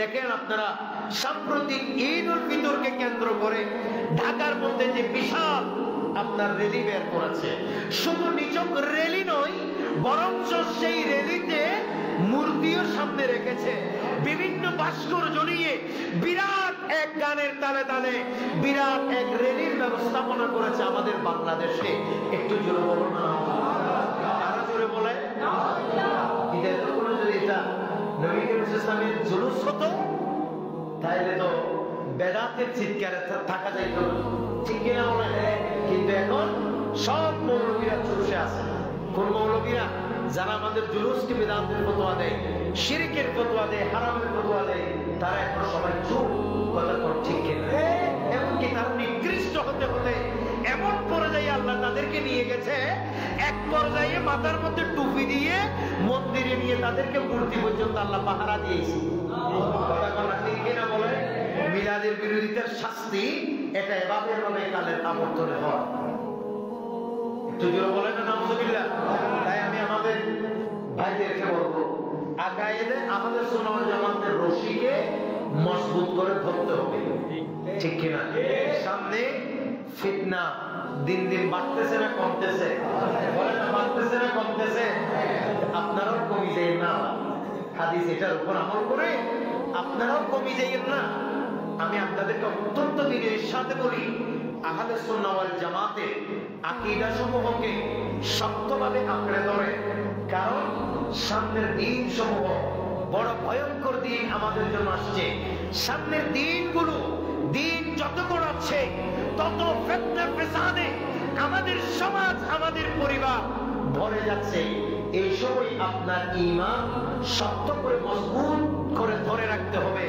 দেখেন আপনারা সাম্প্রতিক ঈদ উল ফিতরকে কেন্দ্র করে ঢাকার মধ্যে যে বিশাল আপনার র্যালি বের করেছে, শুধু নিছক র্যালি নয়, বরঞ্চ সেই র্যালিতে মূর্তিও সামনে রেখেছে, বিভিন্ন ভাস্কর জ্বলিয়ে বিরাট এক গানের তালে তালে বিরাট এক র্যালির ব্যবস্থাপনা করেছে আমাদের বাংলাদেশে। একটু জোরে বলো না, আরো জোরে বলে। ঈদের কোনো যদি এটা নবী করিম সাল্লাল্লাহু আলাইহি ওয়াসাল্লামের জুলুস হতো তাহলে তো বেদাতের চিৎকারে থাকা যাইত, ঠিক কিনা বলে? কিন্তু এখন সব মৌলবীরা চুপসে আছে। কোন মৌলবীরা? যারা আমাদের জুলুসকে বেদাতের ফতোয়া দেয়, শিরকের ফতোয়া দেয়, হারামের ফতোয়া দেয়, তারা এখন সবাই চুপ, কথা কর, ঠিক কিনা? এমনকি তারা নিকৃষ্ট হতে হতে এমন পর্যায়ে আল্লাহ তাদেরকে নিয়ে গেছে, এক পর্যায়ে মাথার মধ্যে টুপি দিয়ে মন্দিরে নিয়ে তাদেরকে মূর্তি পর্যন্ত আল্লাহ পাহারা দিয়েছে। কথা কর, ঠিক কিনা বলে? মিলাদের বিরোধিতার শাস্তি এটা এভাবে কালের আবর্তনে হয়। একটু জোরে বলেন না, নাউজুবিল্লাহ। তাই আমি আমাদের ভাইদেরকে বলবো, আকায়েদে আমাদের সুন্নাত ওয়াল জামাতের রশিকে মজবুত করে ধরতে হবে, ঠিক কিনা? সামনে ফিতনা দিন দিন বাড়তেছে না কমতেছে? বলেন না, বাড়তেছে না কমতেছে? আপনারাও কমে যাইয়েন না, হাদিস এটার উপর আমল করে আপনারাও কমে যাইয়েন না। আমি আপনাদেরকে অত্যন্ত বিনয়ের সাথে বলি, আহলে সুন্নাত ওয়াল জামাতের আকীদা সমূহকে শক্তভাবে আঁকড়ে ধরে, কারণ সামনের দিন সমূহ বড় ভয়ঙ্কর দিন আমাদের জন্য আসছে। সামনের দিনগুলো, দিন যত গড়াচ্ছে তত ফিতনা ফেসাদে আমাদের সমাজ, আমাদের পরিবার ভরে যাচ্ছে। এই সময় আপনার ঈমান শক্ত করে মজবুত করে ধরে রাখতে হবে।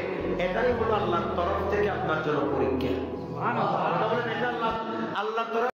এটাই হলো আল্লাহর তরফ থেকে আপনার জন্য পরীক্ষা। সুবহানাল্লাহ। এটা আল্লাহ